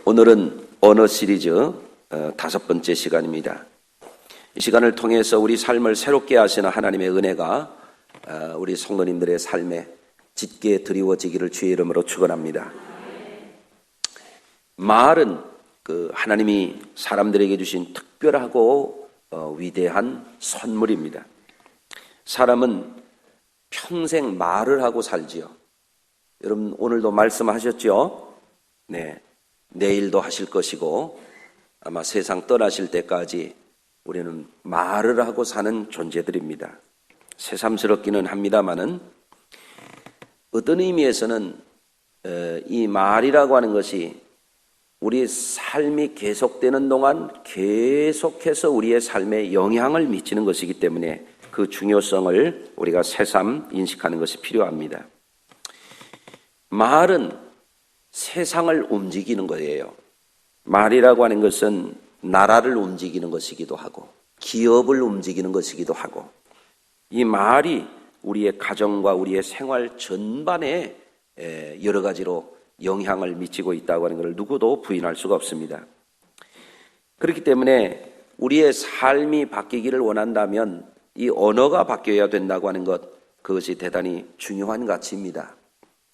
오늘은 언어 시리즈 5번째 시간입니다. 이 시간을 통해서 우리 삶을 새롭게 하시는 하나님의 은혜가 우리 성도님들의 삶에 짙게 드리워지기를 주의 이름으로 축원합니다. 말은 하나님이 사람들에게 주신 특별하고 위대한 선물입니다. 사람은 평생 말을 하고 살지요. 여러분 오늘도 말씀하셨죠? 네, 내일도 하실 것이고 아마 세상 떠나실 때까지 우리는 말을 하고 사는 존재들입니다. 새삼스럽기는 합니다마는 어떤 의미에서는 이 말이라고 하는 것이 우리의 삶이 계속되는 동안 계속해서 우리의 삶에 영향을 미치는 것이기 때문에 그 중요성을 우리가 새삼 인식하는 것이 필요합니다. 말은 세상을 움직이는 거예요. 말이라고 하는 것은 나라를 움직이는 것이기도 하고 기업을 움직이는 것이기도 하고 이 말이 우리의 가정과 우리의 생활 전반에 여러 가지로 영향을 미치고 있다고 하는 것을 누구도 부인할 수가 없습니다. 그렇기 때문에 우리의 삶이 바뀌기를 원한다면 이 언어가 바뀌어야 된다고 하는 것, 그것이 대단히 중요한 가치입니다.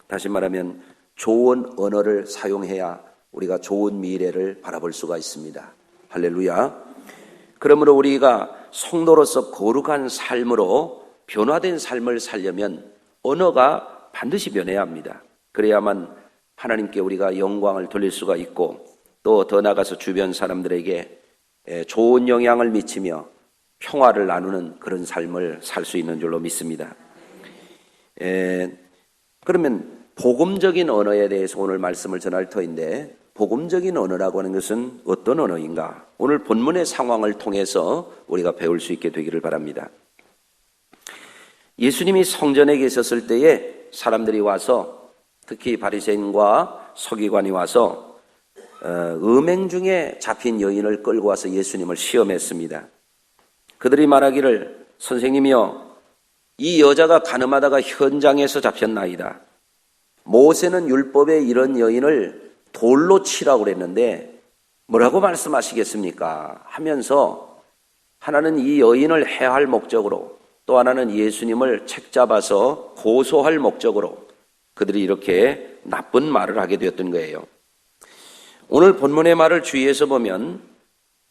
다시 말하면 좋은 언어를 사용해야 우리가 좋은 미래를 바라볼 수가 있습니다. 할렐루야. 그러므로 우리가 성도로서 거룩한 삶으로 변화된 삶을 살려면 언어가 반드시 변해야 합니다. 그래야만 하나님께 우리가 영광을 돌릴 수가 있고 또 더 나아가서 주변 사람들에게 좋은 영향을 미치며 평화를 나누는 그런 삶을 살 수 있는 줄로 믿습니다. 그러면 복음적인 언어에 대해서 오늘 말씀을 전할 터인데 복음적인 언어라고 하는 것은 어떤 언어인가? 오늘 본문의 상황을 통해서 우리가 배울 수 있게 되기를 바랍니다. 예수님이 성전에 계셨을 때에 사람들이 와서 특히 바리새인과 서기관이 와서 음행 중에 잡힌 여인을 끌고 와서 예수님을 시험했습니다. 그들이 말하기를 선생님이여 이 여자가 가늠하다가 현장에서 잡혔나이다. 모세는 율법에 이런 여인을 돌로 치라고 그랬는데 뭐라고 말씀하시겠습니까? 하면서 하나는 이 여인을 해할 목적으로 또 하나는 예수님을 책잡아서 고소할 목적으로 그들이 이렇게 나쁜 말을 하게 되었던 거예요. 오늘 본문의 말을 주의해서 보면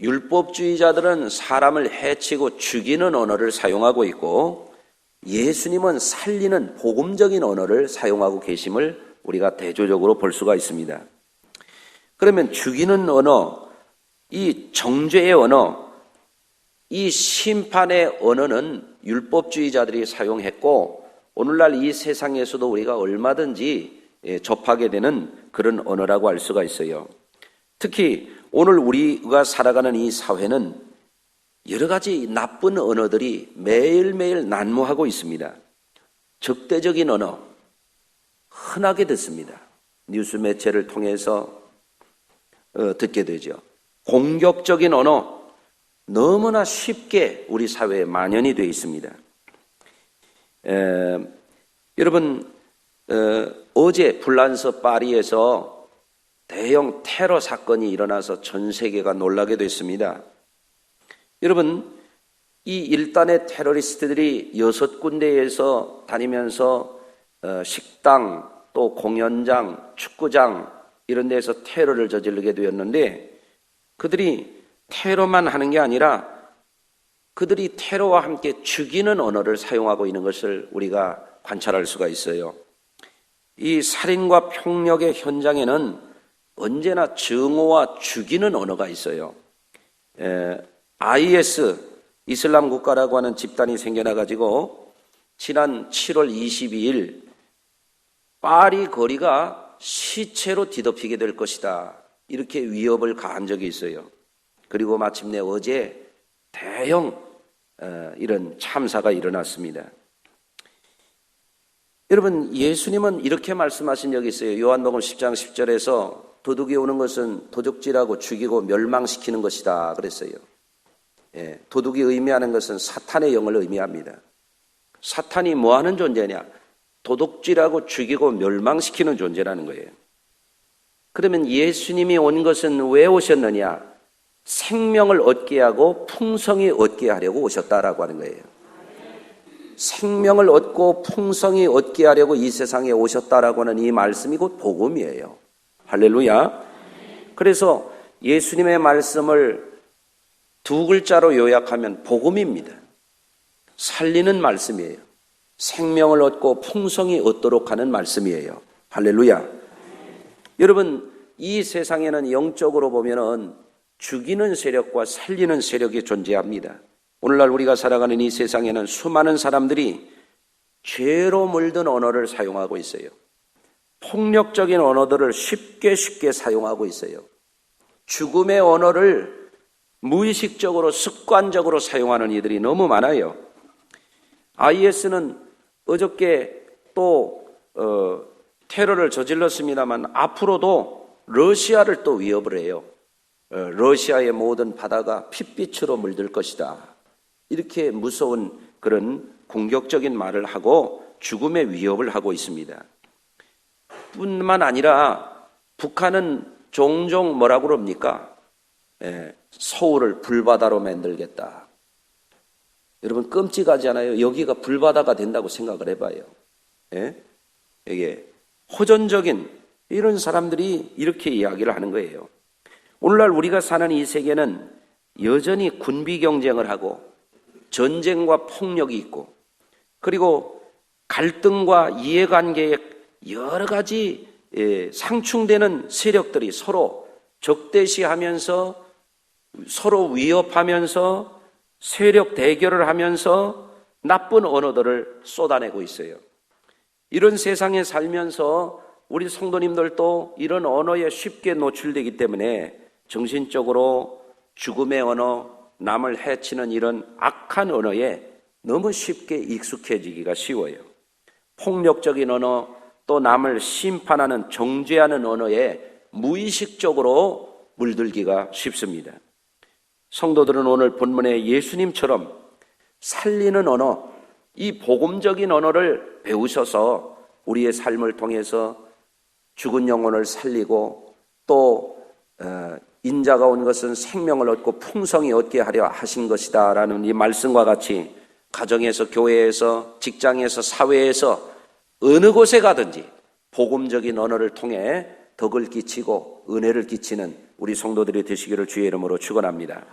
율법주의자들은 사람을 해치고 죽이는 언어를 사용하고 있고 예수님은 살리는 복음적인 언어를 사용하고 계심을 우리가 대조적으로 볼 수가 있습니다. 그러면 죽이는 언어, 이 정죄의 언어, 이 심판의 언어는 율법주의자들이 사용했고 오늘날 이 세상에서도 우리가 얼마든지 접하게 되는 그런 언어라고 할 수가 있어요. 특히 오늘 우리가 살아가는 이 사회는 여러 가지 나쁜 언어들이 매일매일 난무하고 있습니다. 적대적인 언어, 흔하게 듣습니다. 뉴스 매체를 통해서 듣게 되죠. 공격적인 언어, 너무나 쉽게 우리 사회에 만연이 되어 있습니다. 여러분, 어제 프랑스 파리에서 대형 테러 사건이 일어나서 전 세계가 놀라게 됐습니다. 여러분, 이 일단의 테러리스트들이 6군데에서 다니면서 식당, 또 공연장, 축구장 이런 데서 테러를 저지르게 되었는데 그들이 테러만 하는 게 아니라 그들이 테러와 함께 죽이는 언어를 사용하고 있는 것을 우리가 관찰할 수가 있어요. 이 살인과 폭력의 현장에는 언제나 증오와 죽이는 언어가 있어요. IS, 이슬람 국가라고 하는 집단이 생겨나가지고 지난 7월 22일 파리 거리가 시체로 뒤덮이게 될 것이다. 이렇게 위협을 가한 적이 있어요. 그리고 마침내 어제 대형 이런 참사가 일어났습니다. 여러분, 예수님은 이렇게 말씀하신 적이 있어요. 요한복음 10장 10절에서 도둑이 오는 것은 도둑질하고 죽이고 멸망시키는 것이다 그랬어요. 도둑이 의미하는 것은 사탄의 영을 의미합니다. 사탄이 뭐하는 존재냐? 도둑질하고 죽이고 멸망시키는 존재라는 거예요. 그러면 예수님이 온 것은 왜 오셨느냐? 생명을 얻게 하고 풍성히 얻게 하려고 오셨다라고 하는 거예요. 생명을 얻고 풍성히 얻게 하려고 이 세상에 오셨다라고 하는 이 말씀이 곧 복음이에요. 할렐루야. 그래서 예수님의 말씀을 두 글자로 요약하면 복음입니다. 살리는 말씀이에요. 생명을 얻고 풍성히 얻도록 하는 말씀이에요. 할렐루야. 여러분, 이 세상에는 영적으로 보면은 죽이는 세력과 살리는 세력이 존재합니다. 오늘날 우리가 살아가는 이 세상에는 수많은 사람들이 죄로 물든 언어를 사용하고 있어요. 폭력적인 언어들을 쉽게 사용하고 있어요. 죽음의 언어를 무의식적으로 습관적으로 사용하는 이들이 너무 많아요. IS는 어저께 또 테러를 저질렀습니다만 앞으로도 러시아를 또 위협을 해요. 러시아의 모든 바다가 핏빛으로 물들 것이다. 이렇게 무서운 그런 공격적인 말을 하고 죽음의 위협을 하고 있습니다. 뿐만 아니라 북한은 종종 뭐라고 그럽니까? 서울을 불바다로 만들겠다. 여러분 끔찍하지 않아요? 여기가 불바다가 된다고 생각을 해봐요. 이게 호전적인 이런 사람들이 이렇게 이야기를 하는 거예요. 오늘날 우리가 사는 이 세계는 여전히 군비 경쟁을 하고 전쟁과 폭력이 있고 그리고 갈등과 이해관계에 여러 가지 상충되는 세력들이 서로 적대시하면서 서로 위협하면서 세력 대결을 하면서 나쁜 언어들을 쏟아내고 있어요. 이런 세상에 살면서 우리 성도님들도 이런 언어에 쉽게 노출되기 때문에 정신적으로 죽음의 언어, 남을 해치는 이런 악한 언어에 너무 쉽게 익숙해지기가 쉬워요. 폭력적인 언어, 또 남을 심판하는 정죄하는 언어에 무의식적으로 물들기가 쉽습니다. 성도들은 오늘 본문에 예수님처럼 살리는 언어, 이 복음적인 언어를 배우셔서 우리의 삶을 통해서 죽은 영혼을 살리고 또 인자가 온 것은 생명을 얻고 풍성히 얻게 하려 하신 것이다 라는 이 말씀과 같이 가정에서 교회에서 직장에서 사회에서 어느 곳에 가든지 복음적인 언어를 통해 덕을 끼치고 은혜를 끼치는 우리 성도들이 되시기를 주의 이름으로 축원합니다.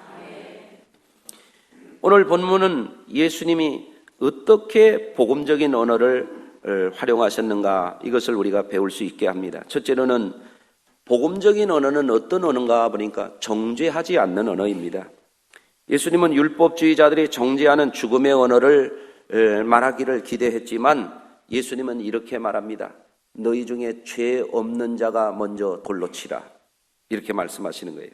오늘 본문은 예수님이 어떻게 복음적인 언어를 활용하셨는가 이것을 우리가 배울 수 있게 합니다. 첫째로는 복음적인 언어는 어떤 언어인가 보니까 정죄하지 않는 언어입니다. 예수님은 율법주의자들이 정죄하는 죽음의 언어를 말하기를 기대했지만 예수님은 이렇게 말합니다. 너희 중에 죄 없는 자가 먼저 돌로 치라. 이렇게 말씀하시는 거예요.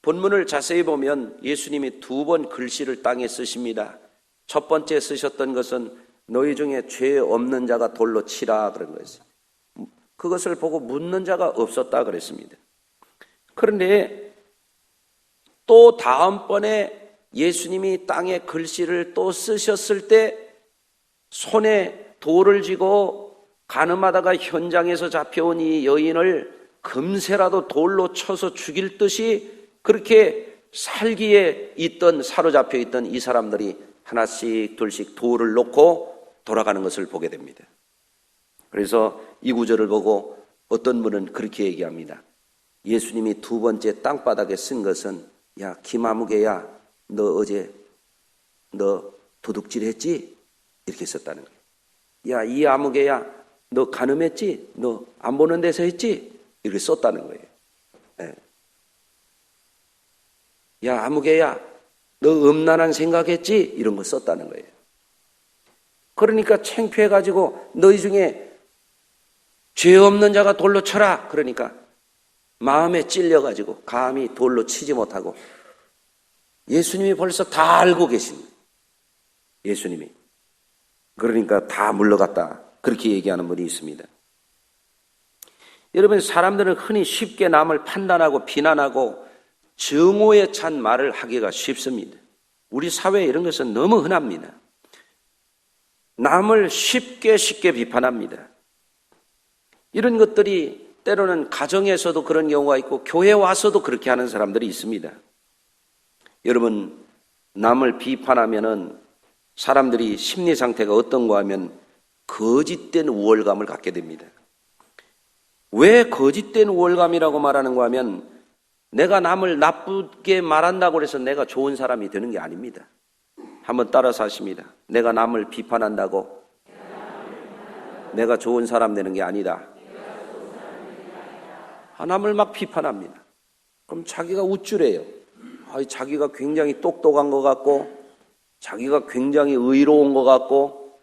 본문을 자세히 보면 예수님이 두 번 글씨를 땅에 쓰십니다. 첫 번째 쓰셨던 것은 너희 중에 죄 없는 자가 돌로 치라 그런 거였어요. 그것을 보고 묻는 자가 없었다 그랬습니다. 그런데 또 다음번에 예수님이 땅에 글씨를 또 쓰셨을 때 손에 돌을 쥐고 가늠하다가 현장에서 잡혀온 이 여인을 금세라도 돌로 쳐서 죽일 듯이 그렇게 살기에 있던 사로잡혀 있던 이 사람들이 하나씩 둘씩 돌을 놓고 돌아가는 것을 보게 됩니다. 그래서 이 구절을 보고 어떤 분은 그렇게 얘기합니다. 예수님이 두 번째 땅바닥에 쓴 것은 야 김아무개야 너 어제 너 도둑질 했지? 이렇게 썼다는 거예요. 야 이 아무개야 너 간음했지? 너 안 보는 데서 했지? 이렇게 썼다는 거예요. 네. 야 아무개야 너 음란한 생각했지? 이런 거 썼다는 거예요. 그러니까 창피해가지고 너희 중에 죄 없는 자가 돌로 쳐라. 그러니까 마음에 찔려가지고 감히 돌로 치지 못하고 예수님이 벌써 다 알고 계신 거예요. 예수님이. 그러니까 다 물러갔다. 그렇게 얘기하는 분이 있습니다. 여러분 사람들은 흔히 쉽게 남을 판단하고 비난하고 증오에 찬 말을 하기가 쉽습니다. 우리 사회에 이런 것은 너무 흔합니다. 남을 쉽게 비판합니다. 이런 것들이 때로는 가정에서도 그런 경우가 있고 교회 와서도 그렇게 하는 사람들이 있습니다. 여러분, 남을 비판하면은 사람들이 심리 상태가 어떤가 하면 거짓된 우월감을 갖게 됩니다. 왜 거짓된 우월감이라고 말하는가 하면 내가 남을 나쁘게 말한다고 해서 내가 좋은 사람이 되는 게 아닙니다. 한번 따라서 하십니다. 내가 남을 비판한다고 내가 좋은 사람 되는 게 아니다. 남을 막 비판합니다. 그럼 자기가 우쭐해요. 자기가 굉장히 똑똑한 것 같고 자기가 굉장히 의로운 것 같고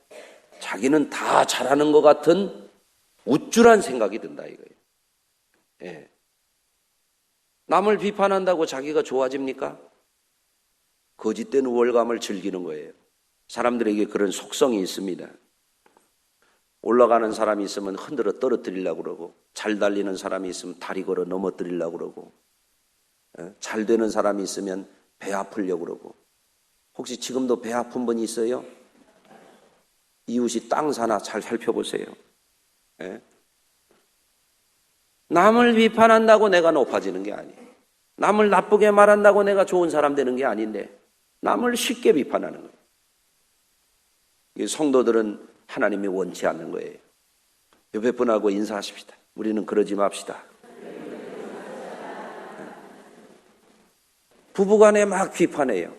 자기는 다 잘하는 것 같은 우쭐한 생각이 든다 이거예요. 예. 남을 비판한다고 자기가 좋아집니까? 거짓된 우월감을 즐기는 거예요. 사람들에게 그런 속성이 있습니다. 올라가는 사람이 있으면 흔들어 떨어뜨리려고 그러고 잘 달리는 사람이 있으면 다리 걸어 넘어뜨리려고 그러고 잘 되는 사람이 있으면 배 아프려고 그러고 혹시 지금도 배 아픈 분이 있어요? 이웃이 땅 사나 잘 살펴보세요. 남을 비판한다고 내가 높아지는 게 아니에요. 남을 나쁘게 말한다고 내가 좋은 사람 되는 게 아닌데 남을 쉽게 비판하는 거예요. 이 성도들은 하나님이 원치 않는 거예요. 옆에 분하고 인사하십시다. 우리는 그러지 맙시다. 부부간에 막 비판해요.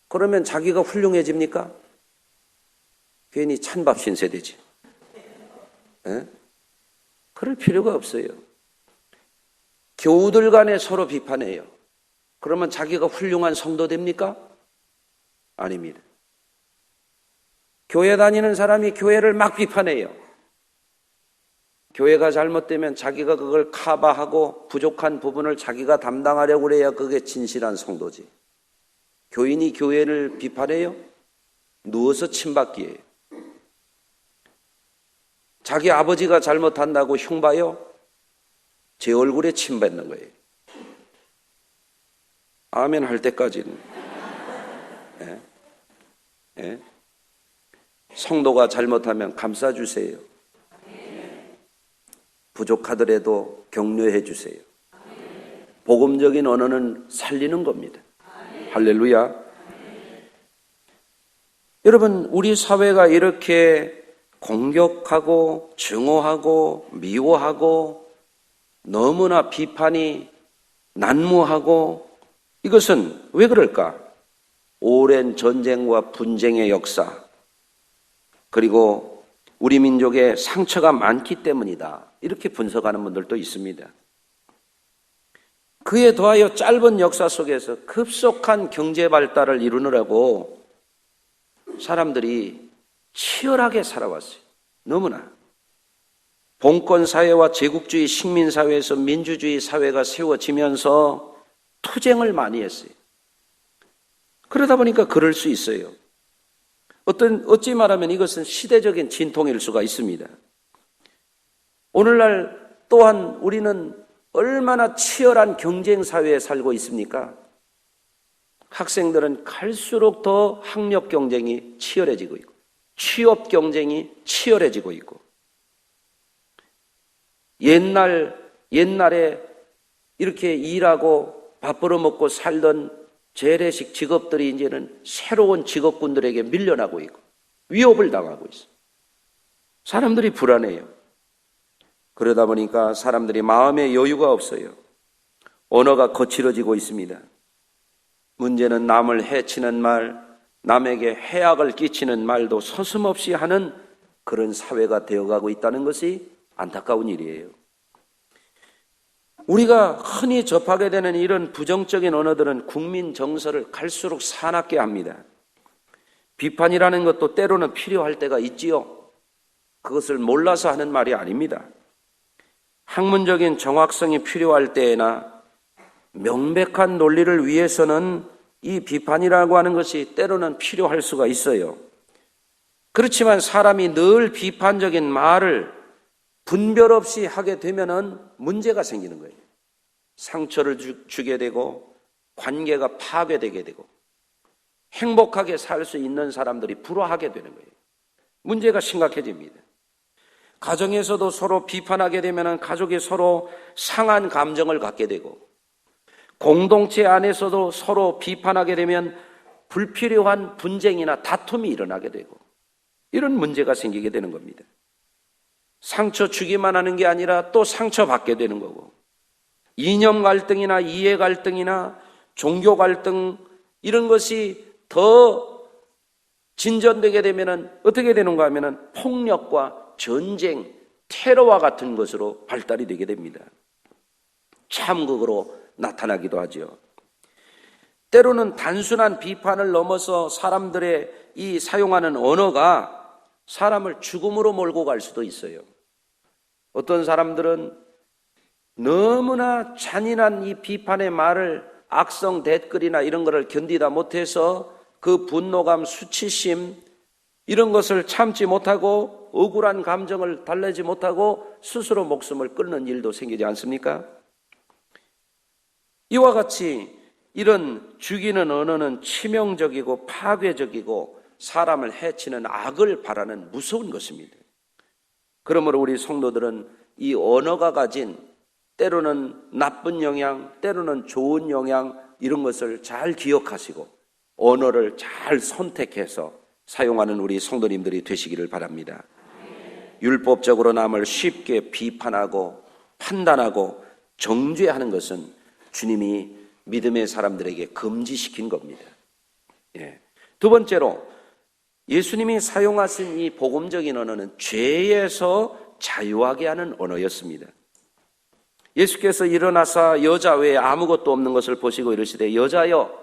그러면 자기가 훌륭해집니까? 괜히 찬밥 신세되지. 그럴 필요가 없어요. 교우들 간에 서로 비판해요. 그러면 자기가 훌륭한 성도 됩니까? 아닙니다. 교회 다니는 사람이 교회를 막 비판해요. 교회가 잘못되면 자기가 그걸 커버하고 부족한 부분을 자기가 담당하려고 그래야 그게 진실한 성도지. 교인이 교회를 비판해요? 누워서 침받기예요. 자기 아버지가 잘못한다고 흉봐요? 제 얼굴에 침 뱉는 거예요. 아멘 할 때까지는. 성도가 잘못하면 감싸주세요. 부족하더라도 격려해 주세요. 복음적인 언어는 살리는 겁니다. 할렐루야. 여러분, 우리 사회가 이렇게 공격하고 증오하고 미워하고 너무나 비판이 난무하고 이것은 왜 그럴까? 오랜 전쟁과 분쟁의 역사 그리고 우리 민족의 상처가 많기 때문이다. 이렇게 분석하는 분들도 있습니다. 그에 더하여 짧은 역사 속에서 급속한 경제 발달을 이루느라고 사람들이 치열하게 살아왔어요. 너무나. 봉건 사회와 제국주의 식민 사회에서 민주주의 사회가 세워지면서 투쟁을 많이 했어요. 그러다 보니까 그럴 수 있어요. 어찌 말하면 이것은 시대적인 진통일 수가 있습니다. 오늘날 또한 우리는 얼마나 치열한 경쟁 사회에 살고 있습니까? 학생들은 갈수록 더 학력 경쟁이 치열해지고 있고 취업 경쟁이 치열해지고 있고 옛날에 이렇게 일하고 밥 벌어먹고 살던 재래식 직업들이 이제는 새로운 직업군들에게 밀려나고 있고 위협을 당하고 있어요. 사람들이 불안해요. 그러다 보니까 사람들이 마음의 여유가 없어요. 언어가 거칠어지고 있습니다. 문제는 남을 해치는 말, 남에게 해악을 끼치는 말도 서슴없이 하는 그런 사회가 되어가고 있다는 것이 안타까운 일이에요. 우리가 흔히 접하게 되는 이런 부정적인 언어들은 국민 정서를 갈수록 사납게 합니다. 비판이라는 것도 때로는 필요할 때가 있지요. 그것을 몰라서 하는 말이 아닙니다. 학문적인 정확성이 필요할 때에나 명백한 논리를 위해서는 이 비판이라고 하는 것이 때로는 필요할 수가 있어요. 그렇지만 사람이 늘 비판적인 말을 분별 없이 하게 되면은 문제가 생기는 거예요. 상처를 주게 되고 관계가 파괴되게 되고 행복하게 살 수 있는 사람들이 불화하게 되는 거예요. 문제가 심각해집니다. 가정에서도 서로 비판하게 되면 가족이 서로 상한 감정을 갖게 되고, 공동체 안에서도 서로 비판하게 되면 불필요한 분쟁이나 다툼이 일어나게 되고, 이런 문제가 생기게 되는 겁니다. 상처 주기만 하는 게 아니라 또 상처받게 되는 거고, 이념 갈등이나 이해 갈등이나 종교 갈등, 이런 것이 더 진전되게 되면 어떻게 되는가 하면 폭력과 전쟁, 테러와 같은 것으로 발달이 되게 됩니다. 참극으로 나타나기도 하죠. 때로는 단순한 비판을 넘어서 사람들의 이 사용하는 언어가 사람을 죽음으로 몰고 갈 수도 있어요. 어떤 사람들은 너무나 잔인한 이 비판의 말을, 악성 댓글이나 이런 것을 견디다 못해서 그 분노감, 수치심, 이런 것을 참지 못하고 억울한 감정을 달래지 못하고 스스로 목숨을 끊는 일도 생기지 않습니까? 이와 같이 이런 죽이는 언어는 치명적이고 파괴적이고 사람을 해치는 악을 바라는 무서운 것입니다. 그러므로 우리 성도들은 이 언어가 가진 때로는 나쁜 영향, 때로는 좋은 영향, 이런 것을 잘 기억하시고 언어를 잘 선택해서 사용하는 우리 성도님들이 되시기를 바랍니다. 율법적으로 남을 쉽게 비판하고 판단하고 정죄하는 것은 주님이 믿음의 사람들에게 금지시킨 겁니다. 두 번째로 예수님이 사용하신 이 복음적인 언어는 죄에서 자유하게 하는 언어였습니다. 예수께서 일어나사 여자 외에 아무것도 없는 것을 보시고 이르시되 여자여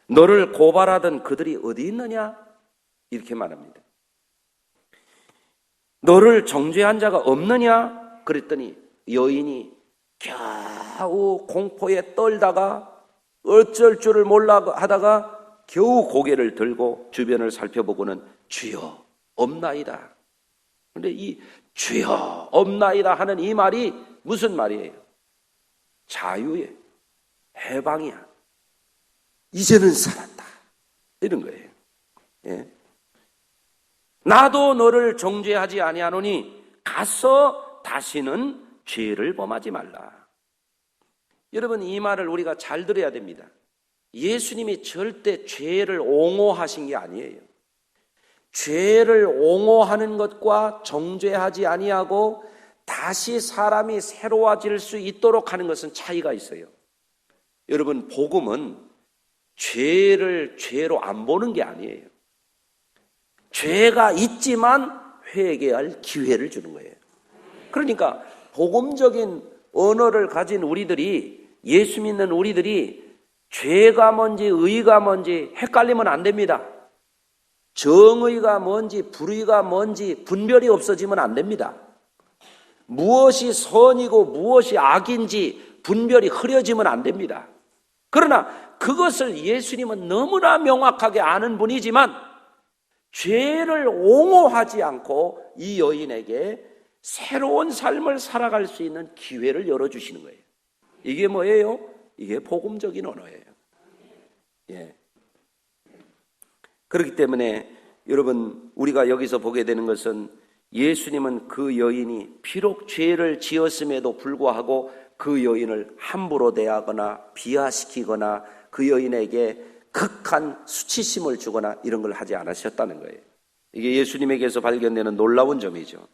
너를 고발하던 그들이 어디 있느냐? 이렇게 말합니다. 너를 정죄한 자가 없느냐? 그랬더니 여인이 겨우 공포에 떨다가 어쩔 줄을 몰라 하다가 겨우 고개를 들고 주변을 살펴보고는 주여 없나이다. 그런데 이 주여 없나이다 하는 이 말이 무슨 말이에요? 자유예요. 해방이야. 이제는 살았다. 이런 거예요. 예. 나도 너를 정죄하지 아니하노니 가서 다시는 죄를 범하지 말라. 여러분, 이 말을 우리가 잘 들어야 됩니다. 예수님이 절대 죄를 옹호하신 게 아니에요. 죄를 옹호하는 것과 정죄하지 아니하고 다시 사람이 새로워질 수 있도록 하는 것은 차이가 있어요. 여러분, 복음은 죄를 죄로 안 보는 게 아니에요. 죄가 있지만 회개할 기회를 주는 거예요. 그러니까 복음적인 언어를 가진 우리들이, 예수 믿는 우리들이 죄가 뭔지 의가 뭔지 헷갈리면 안 됩니다. 정의가 뭔지 불의가 뭔지 분별이 없어지면 안 됩니다. 무엇이 선이고 무엇이 악인지 분별이 흐려지면 안 됩니다. 그러나 그것을 예수님은 너무나 명확하게 아는 분이지만 죄를 옹호하지 않고 이 여인에게 새로운 삶을 살아갈 수 있는 기회를 열어주시는 거예요. 이게 뭐예요? 이게 복음적인 언어예요. 예. 그렇기 때문에 여러분, 우리가 여기서 보게 되는 것은 예수님은 그 여인이 비록 죄를 지었음에도 불구하고 그 여인을 함부로 대하거나 비하시키거나 그 여인에게 극한 수치심을 주거나 이런 걸 하지 않으셨다는 거예요. 이게 예수님에게서 발견되는 놀라운 점이죠.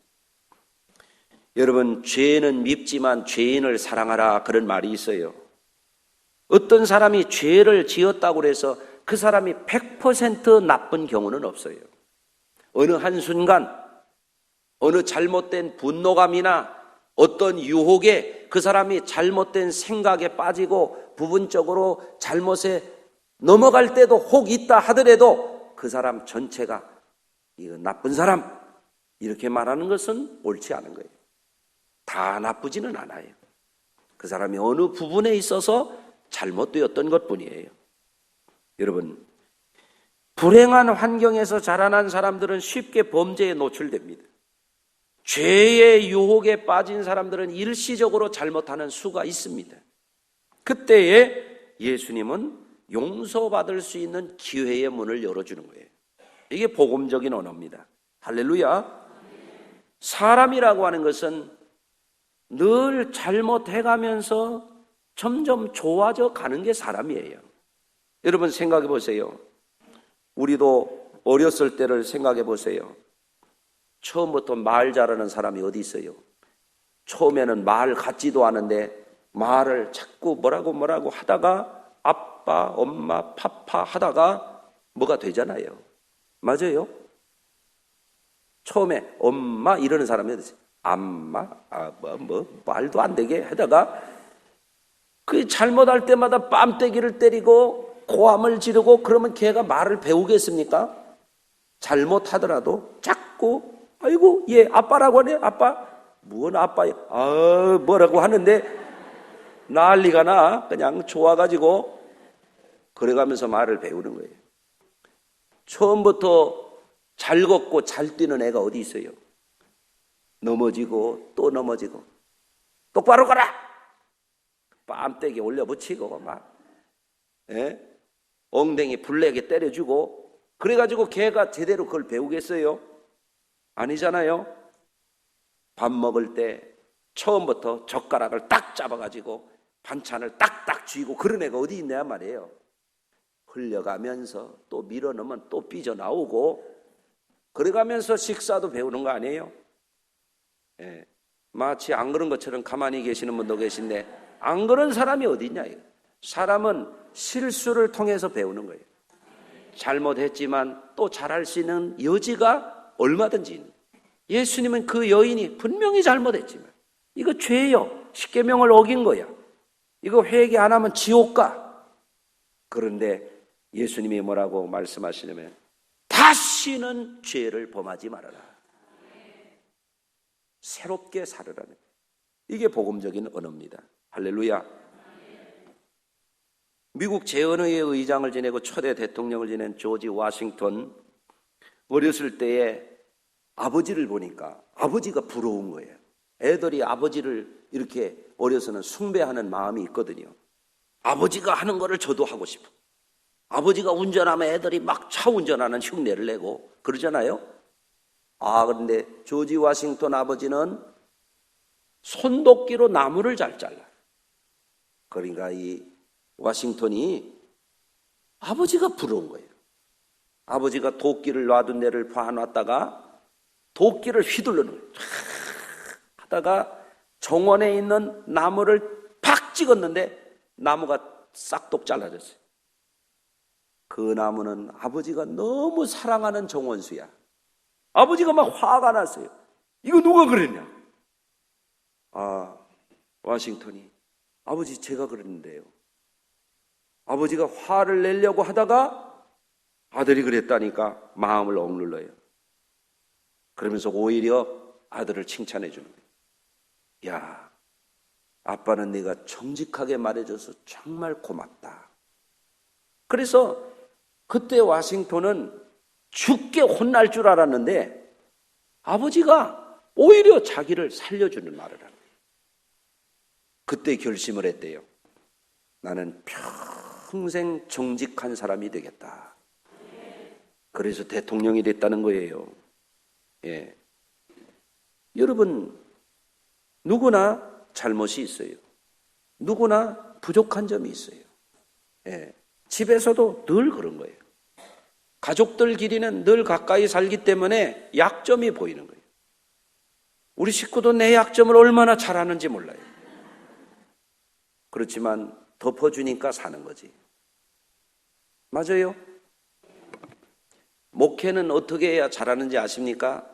여러분, 죄는 밉지만 죄인을 사랑하라, 그런 말이 있어요. 어떤 사람이 죄를 지었다고 해서 그 사람이 100% 나쁜 경우는 없어요. 어느 한순간 어느 잘못된 분노감이나 어떤 유혹에 그 사람이 잘못된 생각에 빠지고 부분적으로 잘못에 넘어갈 때도 혹 있다 하더라도 그 사람 전체가 이거 나쁜 사람, 이렇게 말하는 것은 옳지 않은 거예요. 다 나쁘지는 않아요. 그 사람이 어느 부분에 있어서 잘못되었던 것뿐이에요. 여러분, 불행한 환경에서 자라난 사람들은 쉽게 범죄에 노출됩니다. 죄의 유혹에 빠진 사람들은 일시적으로 잘못하는 수가 있습니다. 그때에 예수님은 용서받을 수 있는 기회의 문을 열어주는 거예요. 이게 복음적인 언어입니다. 할렐루야. 사람이라고 하는 것은 늘 잘못해가면서 점점 좋아져 가는 게 사람이에요. 여러분 생각해 보세요. 우리도 어렸을 때를 생각해 보세요. 처음부터 말 잘하는 사람이 어디 있어요? 처음에는 말 같지도 않은데 말을 자꾸 뭐라고 하다가 아빠, 엄마, 파파 하다가 뭐가 되잖아요. 맞아요? 처음에 엄마 이러는 사람이 어디 있어요? 암마, 말도 안 되게 하다가 그 잘못할 때마다 뺨때기를 때리고 고함을 지르고 그러면 걔가 말을 배우겠습니까? 잘못하더라도 자꾸 아이고 얘 아빠라고 하네. 아빠 뭔 아빠야? 뭐라고 하는데 난리가 나. 그냥 좋아가지고 그래가면서 말을 배우는 거예요. 처음부터 잘 걷고 잘 뛰는 애가 어디 있어요? 넘어지고 또 넘어지고 똑바로 가라! 뺨때기 올려붙이고 막 엉덩이 불내게 때려주고 그래가지고 걔가 제대로 그걸 배우겠어요? 아니잖아요. 밥 먹을 때 처음부터 젓가락을 딱 잡아가지고 반찬을 딱딱 쥐고 그런 애가 어디 있냐 말이에요. 흘려가면서 또 밀어넣으면 또 삐져나오고 그래가면서 식사도 배우는 거 아니에요? 마치 안 그런 것처럼 가만히 계시는 분도 계신데 안 그런 사람이 어디 있냐. 사람은 실수를 통해서 배우는 거예요. 잘못했지만 또 잘할 수 있는 여지가 얼마든지 있는. 예수님은 그 여인이 분명히 잘못했지만 이거 죄요. 십계명을 어긴 거야. 이거 회개 안 하면 지옥 가. 그런데 예수님이 뭐라고 말씀하시냐면 다시는 죄를 범하지 말아라. 새롭게 살으라는. 이게 복음적인 언어입니다. 할렐루야. 미국 재헌의회 의장을 지내고 초대 대통령을 지낸 조지 워싱턴, 어렸을 때에 아버지를 보니까 아버지가 부러운 거예요. 애들이 아버지를 이렇게 어려서는 숭배하는 마음이 있거든요. 아버지가 하는 거를 저도 하고 싶어. 아버지가 운전하면 애들이 막 차 운전하는 흉내를 내고 그러잖아요. 그런데 조지 워싱턴 아버지는 손도끼로 나무를 잘 잘라요. 그러니까 이 워싱턴이 아버지가 부러운 거예요. 아버지가 도끼를 놔둔 데를 봐놨다가 도끼를 휘두르는 거예요. 하다가 정원에 있는 나무를 팍 찍었는데 나무가 싹둑 잘라졌어요. 그 나무는 아버지가 너무 사랑하는 정원수야. 아버지가 막 화가 났어요. 이거 누가 그랬냐? 워싱턴이 아버지 제가 그랬는데요. 아버지가 화를 내려고 하다가 아들이 그랬다니까 마음을 억눌러요. 그러면서 오히려 아들을 칭찬해 주는 거예요. 야, 아빠는 네가 정직하게 말해줘서 정말 고맙다. 그래서 그때 워싱턴은 죽게 혼날 줄 알았는데 아버지가 오히려 자기를 살려주는 말을 하는 거예요. 그때 결심을 했대요. 나는 평생 정직한 사람이 되겠다. 그래서 대통령이 됐다는 거예요. 여러분, 누구나 잘못이 있어요. 누구나 부족한 점이 있어요. 집에서도 늘 그런 거예요. 가족들끼리는 늘 가까이 살기 때문에 약점이 보이는 거예요. 우리 식구도 내 약점을 얼마나 잘 아는지 몰라요. 그렇지만 덮어주니까 사는 거지. 맞아요? 목회는 어떻게 해야 잘하는지 아십니까?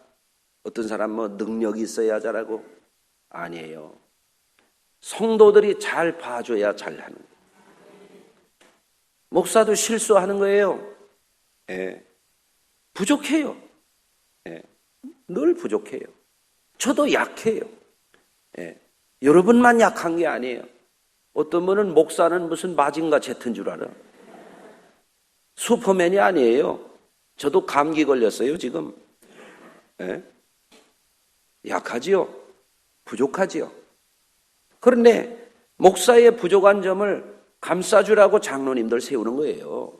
어떤 사람은 능력이 있어야 잘하고 아니에요. 성도들이 잘 봐줘야 잘하는 거예요. 목사도 실수하는 거예요. 부족해요. 늘 부족해요. 저도 약해요. 여러분만 약한 게 아니에요. 어떤 분은 목사는 무슨 마징가 제트인 줄 알아. 슈퍼맨이 아니에요. 저도 감기 걸렸어요 지금. 약하지요. 부족하지요. 그런데 목사의 부족한 점을 감싸주라고 장로님들 세우는 거예요.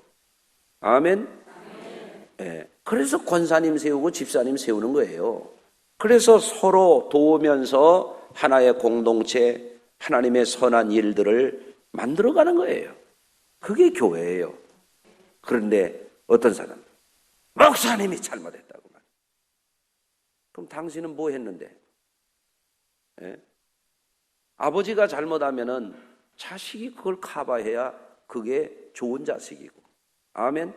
아멘. 그래서 권사님 세우고 집사님 세우는 거예요. 그래서 서로 도우면서 하나의 공동체, 하나님의 선한 일들을 만들어가는 거예요. 그게 교회예요. 그런데 어떤 사람, 목사님이 잘못했다고 말. 그럼 당신은 뭐 했는데? 예? 아버지가 잘못하면은 자식이 그걸 커버해야 그게 좋은 자식이고. 아멘.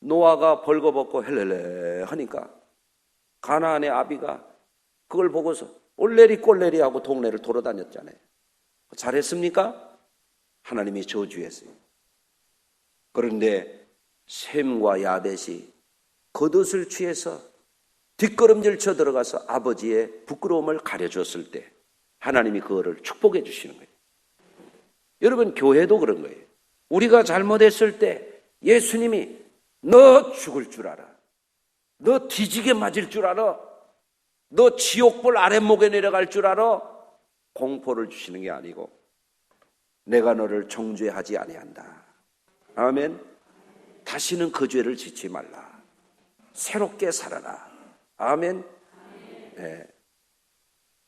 노아가 벌거벗고 헬렐레 하니까 가나안의 아비가 그걸 보고서 올레리 꼴레리 하고 동네를 돌아다녔잖아요. 잘했습니까? 하나님이 저주했어요. 그런데 셈과 야벳이 겉옷을 취해서 뒷걸음질 쳐 들어가서 아버지의 부끄러움을 가려줬을 때 하나님이 그거를 축복해 주시는 거예요. 여러분, 교회도 그런 거예요. 우리가 잘못했을 때 예수님이 너 죽을 줄 알아, 너 뒤지게 맞을 줄 알아, 너 지옥불 아랫목에 내려갈 줄 알아, 공포를 주시는 게 아니고 내가 너를 정죄하지 아니한다. 아멘. 다시는 그 죄를 짓지 말라. 새롭게 살아라. 아멘. 네.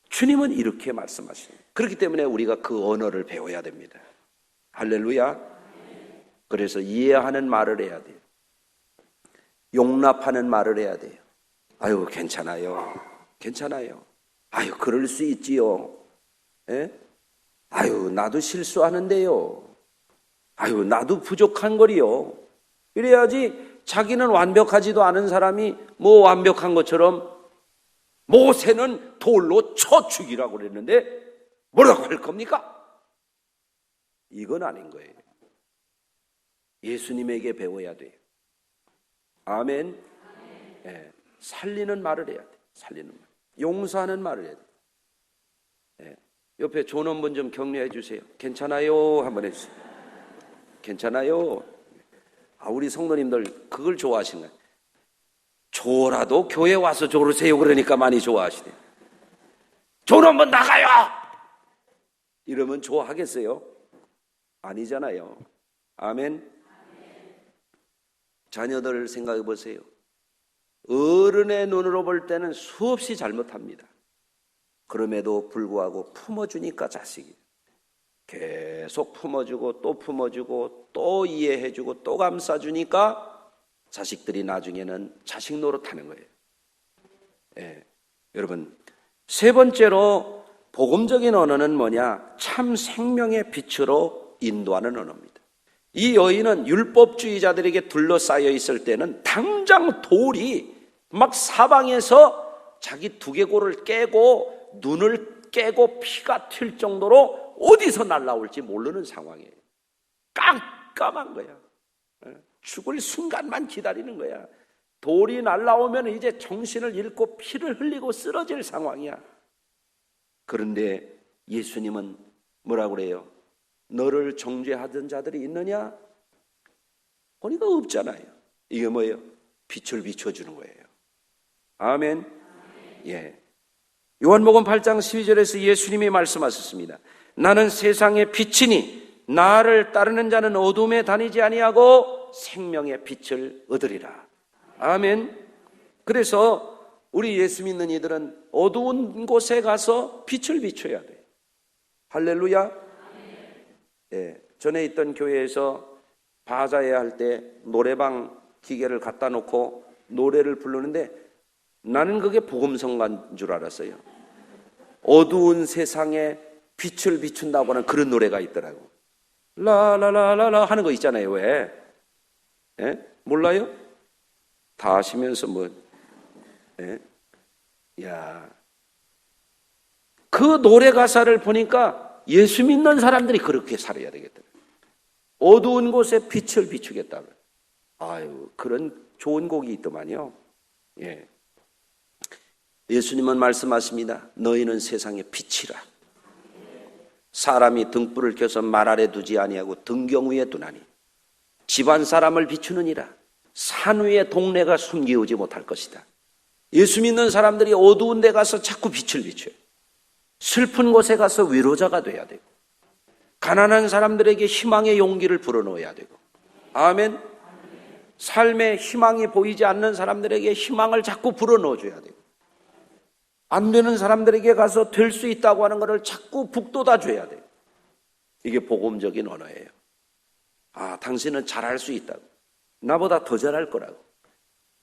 주님은 이렇게 말씀하십니다. 그렇기 때문에 우리가 그 언어를 배워야 됩니다. 할렐루야. 그래서 이해하는 말을 해야 돼요. 용납하는 말을 해야 돼요. 아유, 괜찮아요. 괜찮아요. 아유, 그럴 수 있지요. 예? 아유, 나도 실수하는데요. 아유, 나도 부족한 거리요. 이래야지. 자기는 완벽하지도 않은 사람이 뭐 완벽한 것처럼 모세는 돌로 쳐 죽이라고 그랬는데 뭐라고 할 겁니까? 이건 아닌 거예요. 예수님에게 배워야 돼요. 아멘. 예, 살리는 말을 해야 돼. 살리는 말. 용서하는 말을 해야 돼. 예, 옆에 존엄분 좀 격려해 주세요. 괜찮아요 한번 해주세요. 괜찮아요. 아, 우리 성도님들 그걸 좋아하시는 거예요. 조라도 교회 와서 조르세요 그러니까 많이 좋아하시대요. 존엄분 나가요 이러면 좋아하겠어요? 아니잖아요. 아멘. 자녀들 생각해 보세요. 어른의 눈으로 볼 때는 수없이 잘못합니다. 그럼에도 불구하고 품어주니까 자식이 계속 품어주고 또 품어주고 또 이해해주고 또 감싸주니까 자식들이 나중에는 자식 노릇하는 거예요. 예. 여러분, 세 번째로 복음적인 언어는 뭐냐? 참 생명의 빛으로 인도하는 언어입니다. 이 여인은 율법주의자들에게 둘러싸여 있을 때는 당장 돌이 막 사방에서 자기 두개골을 깨고 눈을 깨고 피가 튈 정도로 어디서 날라올지 모르는 상황이에요. 깜깜한 거야. 죽을 순간만 기다리는 거야. 돌이 날라오면 이제 정신을 잃고 피를 흘리고 쓰러질 상황이야. 그런데 예수님은 뭐라고 그래요? 너를 정죄하던 자들이 있느냐? 보니까 없잖아요. 이게 뭐예요? 빛을 비춰주는 거예요. 아멘. 예. 요한복음 8장 12절에서 예수님이 말씀하셨습니다. 나는 세상의 빛이니 나를 따르는 자는 어둠에 다니지 아니하고 생명의 빛을 얻으리라. 아멘. 그래서 우리 예수 믿는 이들은 어두운 곳에 가서 빛을 비춰야 돼요. 할렐루야. 예, 전에 있던 교회에서 바자회 할 때 노래방 기계를 갖다 놓고 노래를 부르는데 나는 그게 복음성가인 줄 알았어요. 어두운 세상에 빛을 비춘다고 하는 그런 노래가 있더라고. 라라라라라 하는 거 있잖아요. 왜? 예? 몰라요? 다 아시면서 뭐, 예? 야, 그 노래 가사를 보니까 예수 믿는 사람들이 그렇게 살아야 되겠다. 어두운 곳에 빛을 비추겠다. 아유, 그런 좋은 곡이 있더만요. 예. 예수님은 말씀하십니다. 너희는 세상의 빛이라. 사람이 등불을 켜서 말 아래 두지 아니하고 등경 위에 두나니 집안 사람을 비추느니라. 산 위에 동네가 숨기우지 못할 것이다. 예수 믿는 사람들이 어두운 데 가서 자꾸 빛을 비춰요. 슬픈 곳에 가서 위로자가 돼야 되고 가난한 사람들에게 희망의 용기를 불어넣어야 되고 아멘. 삶에 희망이 보이지 않는 사람들에게 희망을 자꾸 불어넣어줘야 되고 안 되는 사람들에게 가서 될 수 있다고 하는 것을 자꾸 북돋아 줘야 돼요. 이게 복음적인 언어예요. 아, 당신은 잘할 수 있다고. 나보다 더 잘할 거라고.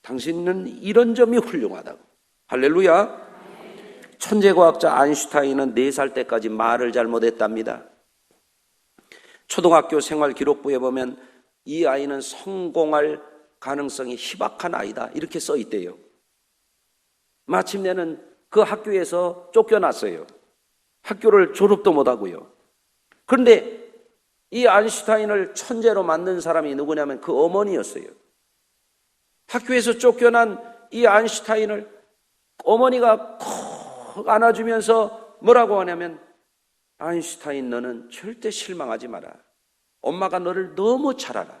당신은 이런 점이 훌륭하다고. 할렐루야. 천재과학자 아인슈타인은 4살 때까지 말을 잘못했답니다. 초등학교 생활 기록부에 보면 이 아이는 성공할 가능성이 희박한 아이다 이렇게 써 있대요. 마침내는 그 학교에서 쫓겨났어요. 학교를 졸업도 못하고요. 그런데 이 아인슈타인을 천재로 만든 사람이 누구냐면 그 어머니였어요. 학교에서 쫓겨난 이 아인슈타인을 어머니가 콕 안아주면서 뭐라고 하냐면, 아인슈타인, 너는 절대 실망하지 마라. 엄마가 너를 너무 잘 알아.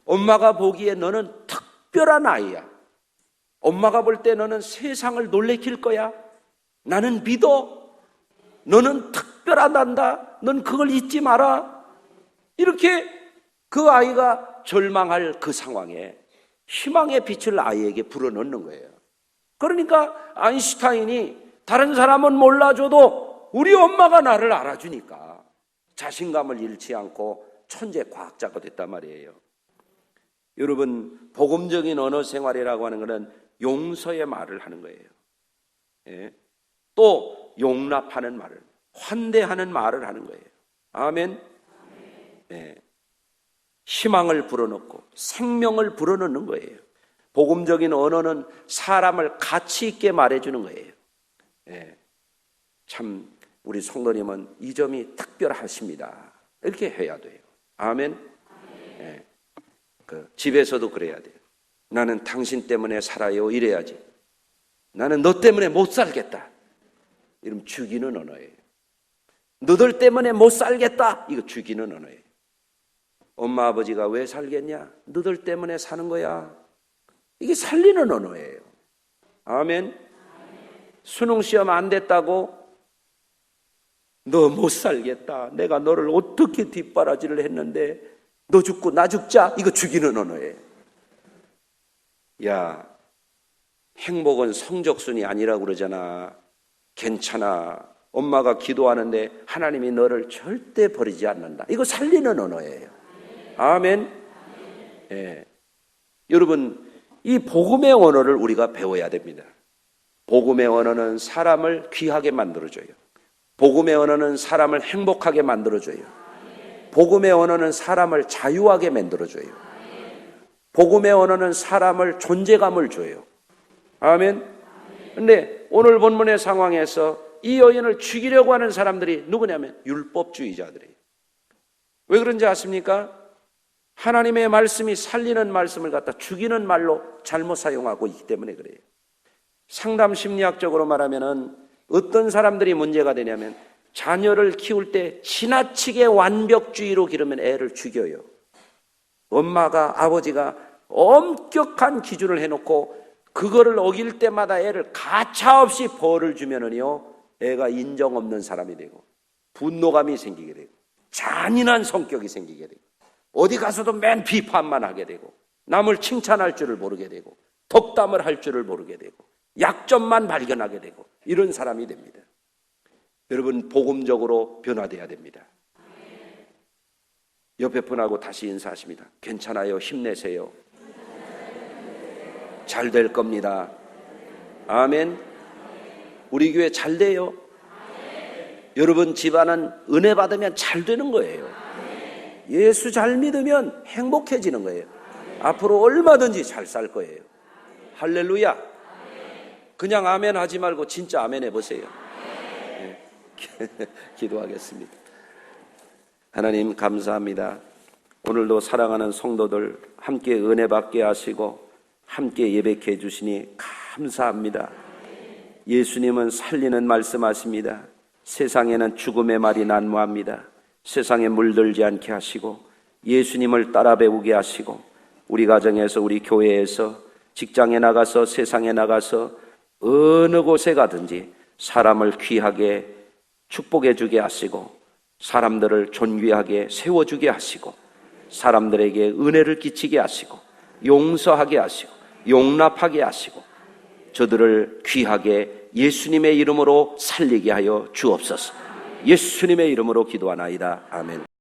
엄마가 보기에 너는 특별한 아이야. 엄마가 볼 때 너는 세상을 놀래킬 거야. 나는 믿어. 너는 특별하단다. 넌 그걸 잊지 마라. 이렇게 그 아이가 절망할 그 상황에 희망의 빛을 아이에게 불어넣는 거예요. 그러니까 아인슈타인이 다른 사람은 몰라줘도 우리 엄마가 나를 알아주니까 자신감을 잃지 않고 천재 과학자가 됐단 말이에요. 여러분, 복음적인 언어 생활이라고 하는 것은 용서의 말을 하는 거예요. 예? 또 용납하는 말을, 환대하는 말을 하는 거예요. 아멘. 예. 희망을 불어넣고 생명을 불어넣는 거예요. 복음적인 언어는 사람을 가치 있게 말해주는 거예요. 예. 참 우리 성도님은 이 점이 특별하십니다. 이렇게 해야 돼요. 아멘. 예. 집에서도 그래야 돼요. 나는 당신 때문에 살아요 이래야지. 나는 너 때문에 못 살겠다. 이러면 죽이는 언어예요. 너들 때문에 못 살겠다. 이거 죽이는 언어예요. 엄마 아버지가 왜 살겠냐? 너들 때문에 사는 거야. 이게 살리는 언어예요. 아멘. 수능 시험 안 됐다고 너 못 살겠다. 내가 너를 어떻게 뒷바라지를 했는데 너 죽고 나 죽자. 이거 죽이는 언어예요. 야, 행복은 성적순이 아니라고 그러잖아. 괜찮아. 엄마가 기도하는데 하나님이 너를 절대 버리지 않는다. 이거 살리는 언어예요. 아멘. 예. 여러분, 이 복음의 언어를 우리가 배워야 됩니다. 복음의 언어는 사람을 귀하게 만들어줘요. 복음의 언어는 사람을 행복하게 만들어줘요. 복음의 언어는 사람을 자유하게 만들어줘요. 복음의 언어는 사람을 존재감을 줘요. 아멘. 근데 오늘 본문의 상황에서 이 여인을 죽이려고 하는 사람들이 누구냐면 율법주의자들이에요. 왜 그런지 아십니까? 하나님의 말씀이 살리는 말씀을 갖다 죽이는 말로 잘못 사용하고 있기 때문에 그래요. 상담 심리학적으로 말하면은 어떤 사람들이 문제가 되냐면 자녀를 키울 때 지나치게 완벽주의로 기르면 애를 죽여요. 엄마가, 아버지가 엄격한 기준을 해놓고 그거를 어길 때마다 애를 가차없이 벌을 주면은요, 애가 인정 없는 사람이 되고 분노감이 생기게 되고 잔인한 성격이 생기게 되고 어디 가서도 맨 비판만 하게 되고 남을 칭찬할 줄을 모르게 되고 덕담을 할 줄을 모르게 되고 약점만 발견하게 되고 이런 사람이 됩니다. 여러분, 복음적으로 변화돼야 됩니다. 옆에 분하고 다시 인사하십니다. 괜찮아요. 힘내세요. 잘 될 겁니다. 아멘. 우리 교회 잘 돼요. 여러분 집안은 은혜 받으면 잘 되는 거예요. 예수 잘 믿으면 행복해지는 거예요. 앞으로 얼마든지 잘 살 거예요. 할렐루야. 그냥 아멘 하지 말고 진짜 아멘 해보세요. 네. 기도하겠습니다. 하나님 감사합니다. 오늘도 사랑하는 성도들 함께 은혜 받게 하시고 함께 예배케 해주시니 감사합니다. 예수님은 살리는 말씀하십니다. 세상에는 죽음의 말이 난무합니다. 세상에 물들지 않게 하시고 예수님을 따라 배우게 하시고 우리 가정에서 우리 교회에서 직장에 나가서 세상에 나가서 어느 곳에 가든지 사람을 귀하게 축복해 주게 하시고 사람들을 존귀하게 세워주게 하시고 사람들에게 은혜를 끼치게 하시고 용서하게 하시고 용납하게 하시고 저들을 귀하게 예수님의 이름으로 살리게 하여 주옵소서. 예수님의 이름으로 기도하나이다. 아멘.